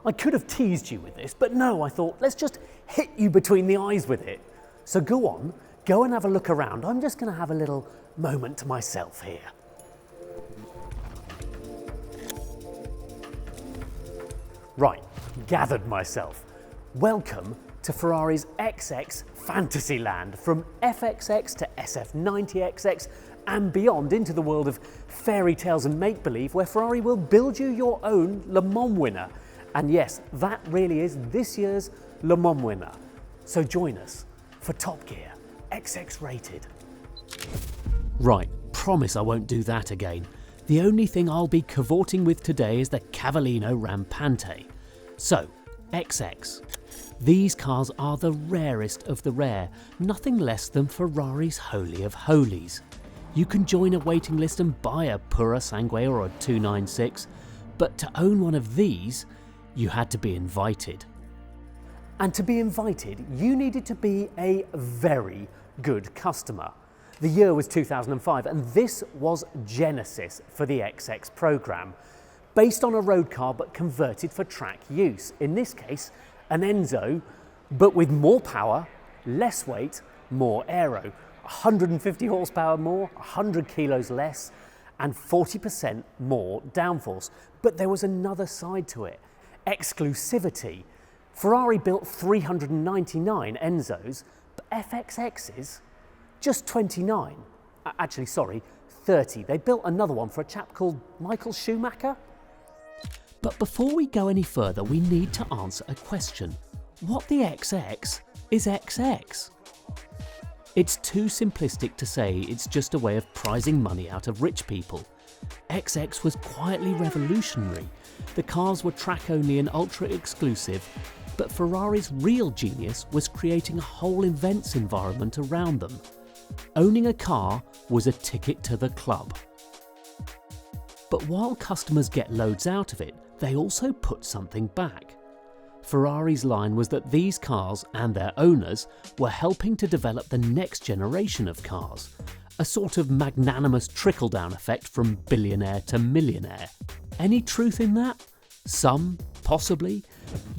I could have teased you with this, but no, I thought, let's just hit you between the eyes with it. So go on, go and have a look around. I'm just going to have a little moment to myself here. Right, gathered myself. Welcome to Ferrari's XX Fantasyland, from FXX to SF90 XX and beyond, into the world of fairy tales and make-believe, where Ferrari will build you your own Le Mans winner. And yes, that really is this year's Le Mans winner. So join us for Top Gear, XX rated. Right, promise I won't do that again. The only thing I'll be cavorting with today is the Cavallino Rampante. So, XX. These cars are the rarest of the rare, nothing less than Ferrari's holy of holies. You can join a waiting list and buy a Pura Sangue or a 296, but to own one of these, you had to be invited. And to be invited, you needed to be a very good customer. The year was 2005, and this was Genesis for the XX programme, based on a road car but converted for track use. In this case, an Enzo, but with more power, less weight, more aero. 150 horsepower more, 100 kilos less, and 40% more downforce. But there was another side to it: exclusivity. Ferrari built 399 Enzos, but FXXs, just 29. Actually, sorry, 30. They built another one for a chap called Michael Schumacher. But before we go any further, we need to answer a question. What the XX is XX? It's too simplistic to say it's just a way of prizing money out of rich people. XX was quietly revolutionary. The cars were track only and ultra exclusive, but Ferrari's real genius was creating a whole events environment around them. Owning a car was a ticket to the club. But while customers get loads out of it, they also put something back. Ferrari's line was that these cars and their owners were helping to develop the next generation of cars, a sort of magnanimous trickle-down effect from billionaire to millionaire. Any truth in that? Some, possibly,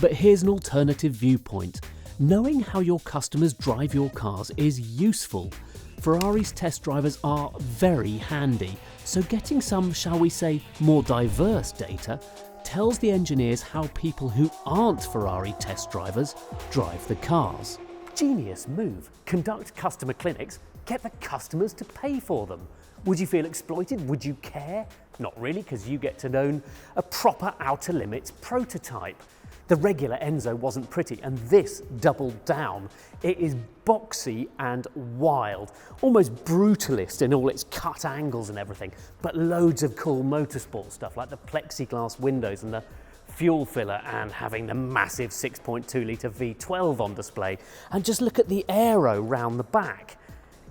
but here's an alternative viewpoint. Knowing how your customers drive your cars is useful. Ferrari's test drivers are very handy, so getting some, shall we say, more diverse data tells the engineers how people who aren't Ferrari test drivers drive the cars. Genius move. Conduct customer clinics, get the customers to pay for them. Would you feel exploited? Would you care? Not really, because you get to own a proper Outer Limits prototype. The regular Enzo wasn't pretty, and this doubled down. It is boxy and wild, almost brutalist in all its cut angles and everything, but loads of cool motorsport stuff like the plexiglass windows and the fuel filler, and having the massive 6.2 litre V12 on display. And just look at the aero round the back.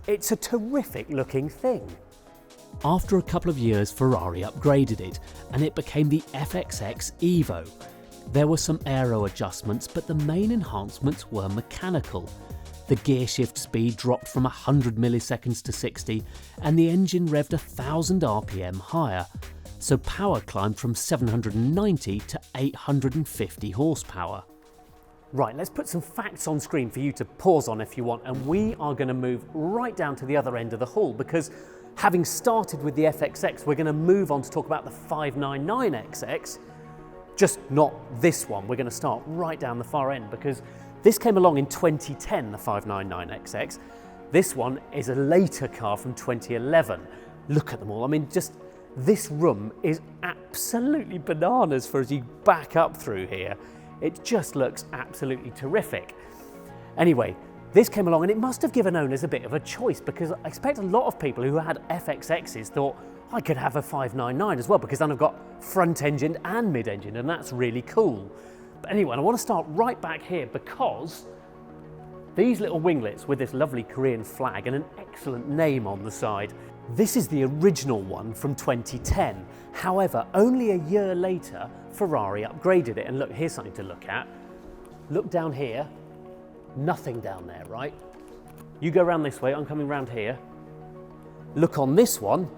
It's a terrific looking thing. After a couple of years, Ferrari upgraded it, and it became the FXX Evo. There were some aero adjustments, but the main enhancements were mechanical. The gearshift speed dropped from 100 milliseconds to 60, and the engine revved 1000 RPM higher, so power climbed from 790 to 850 horsepower. Right, let's put some facts on screen for you to pause on if you want, and we are going to move right down to the other end of the hall, because having started with the FXX, we're going to move on to talk about the 599 XX. Just not this one. We're going to start right down the far end, because this came along in 2010, the 599 XX. This one is a later car from 2011. Look at them all. I mean, just this room is absolutely bananas for as you back up through here. It just looks absolutely terrific. Anyway, this came along and it must have given owners a bit of a choice, because I expect a lot of people who had FXXs thought, I could have a 599 as well, because then I've got front-engined and mid-engined, and that's really cool. But anyway, I want to start right back here, because these little winglets with this lovely Korean flag and an excellent name on the side, this is the original one from 2010. However, only a year later, Ferrari upgraded it. And look, here's something to look at. Look down here, nothing down there, right? You go around this way, I'm coming round here. Look on this one,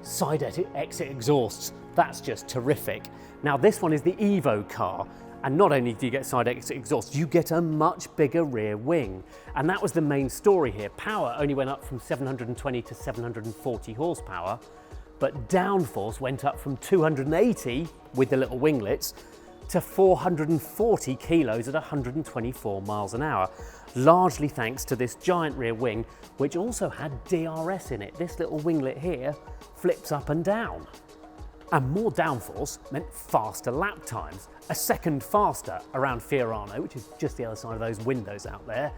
side exit exhausts. That's just terrific. Now this one is the Evo car, and not only do you get side exhaust, you get a much bigger rear wing. And that was the main story here. Power only went up from 720 to 740 horsepower, but downforce went up from 280 with the little winglets to 440 kilos at 124 miles an hour, largely thanks to this giant rear wing, which also had DRS in it. This little winglet here flips up and down. And more downforce meant faster lap times, a second faster around Fiorano, which is just the other side of those windows out there,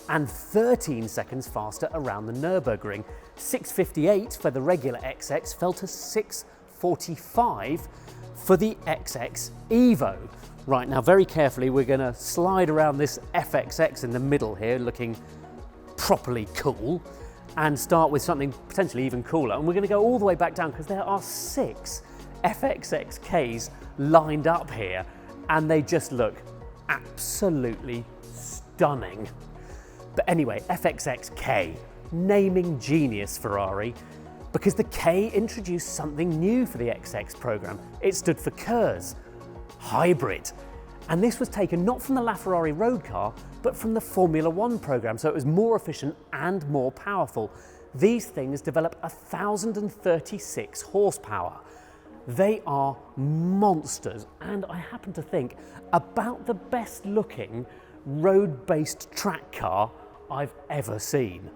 and 13 seconds faster around the Nürburgring. 6:58 for the regular XX fell to 6:45 for the XX Evo. Right, now very carefully we're going to slide around this FXX in the middle here, looking properly cool, and start with something potentially even cooler. And we're going to go all the way back down because there are 6 FXXKs lined up here, and they just look absolutely stunning. But anyway, FXXK, naming genius Ferrari, because the K introduced something new for the XX program. It stood for KERS, hybrid. And this was taken not from the LaFerrari road car, but from the Formula One program, so it was more efficient and more powerful. These things develop 1,036 horsepower. They are monsters, and I happen to think about the best looking road-based track car I've ever seen.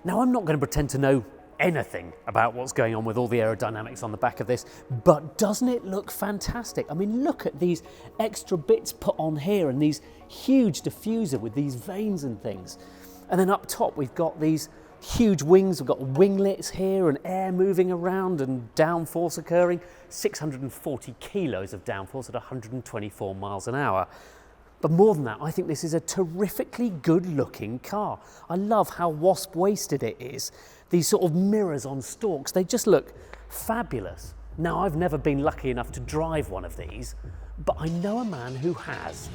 Now, I'm not going to pretend to know anything about what's going on with all the aerodynamics on the back of this, but doesn't it look fantastic? I mean, look at these extra bits put on here and these huge diffuser with these vanes and things. And then up top, we've got these huge wings, we've got winglets here and air moving around and downforce occurring. 640 kilos of downforce at 124 miles an hour. But more than that, I think this is a terrifically good looking car. I love how wasp waisted it is. These sort of mirrors on stalks, they just look fabulous. Now, I've never been lucky enough to drive one of these, but I know a man who has.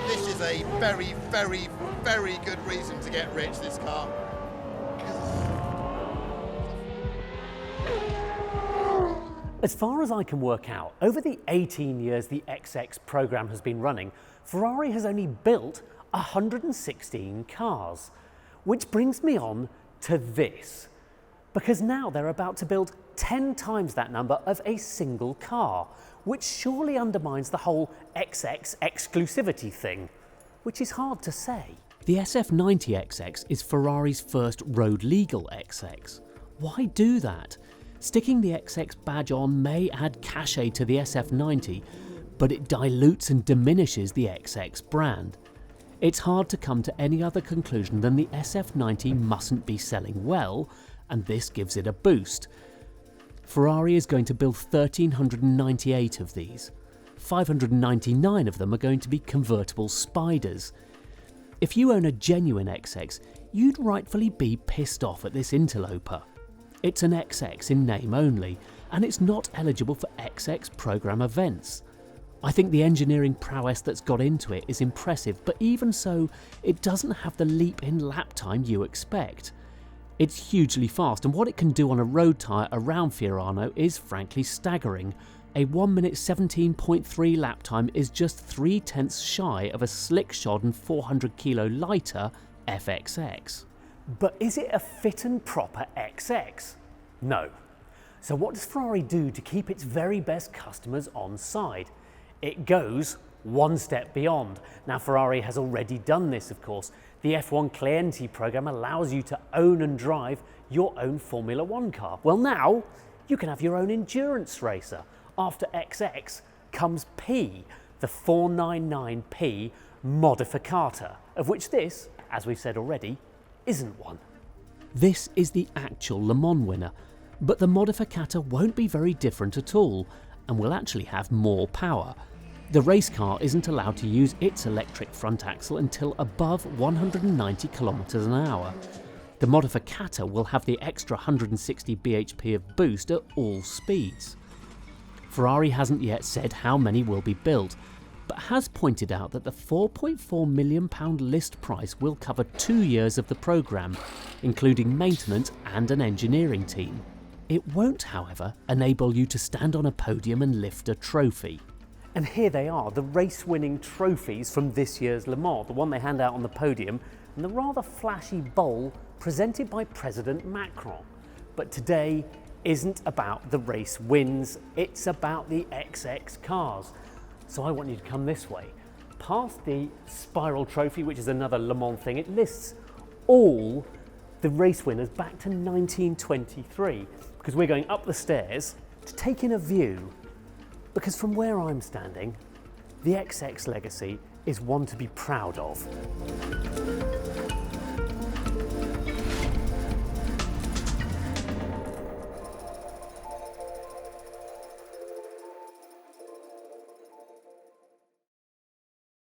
This is a very, very, very good reason to get rich, this car. As far as I can work out, over the 18 years the XX program has been running, Ferrari has only built 116 cars. Which brings me on to this, because now they're about to build 10 times that number of a single car, which surely undermines the whole XX exclusivity thing, which is hard to say. The SF90 XX is Ferrari's first road legal XX. Why do that? Sticking the XX badge on may add cachet to the SF90, but it dilutes and diminishes the XX brand. It's hard to come to any other conclusion than the SF90 mustn't be selling well, and this gives it a boost. Ferrari is going to build 1,398 of these. 599 of them are going to be convertible spiders. If you own a genuine XX, you'd rightfully be pissed off at this interloper. It's an XX in name only, and it's not eligible for XX program events. I think the engineering prowess that's got into it is impressive, but even so, it doesn't have the leap in lap time you expect. It's hugely fast, and what it can do on a road tyre around Fiorano is frankly staggering. A 1 minute 17.3 lap time is just 3/10 shy of a slick-shod and 400 kilo lighter FXX. But is it a fit and proper XX? No. So what does Ferrari do to keep its very best customers on side? It goes one step beyond. Now, Ferrari has already done this, of course. The F1 Clienti program allows you to own and drive your own Formula One car. Well, now you can have your own endurance racer. After XX comes P, the 499P Modificata, of which this, as we've said already, isn't one. This is the actual Le Mans winner, but the Modificata won't be very different at all, and will actually have more power. The race car isn't allowed to use its electric front axle until above 190 kilometers an hour. The Modificata will have the extra 160 bhp of boost at all speeds. Ferrari hasn't yet said how many will be built, but has pointed out that the £4.4 million list price will cover 2 years of the programme, including maintenance and an engineering team. It won't, however, enable you to stand on a podium and lift a trophy. And here they are, the race-winning trophies from this year's Le Mans, the one they hand out on the podium, and the rather flashy bowl presented by President Macron. But today isn't about the race wins, it's about the XX cars. So I want you to come this way, past the Spiral Trophy, which is another Le Mans thing. It lists all the race winners back to 1923, because we're going up the stairs to take in a view, because from where I'm standing, the XX legacy is one to be proud of.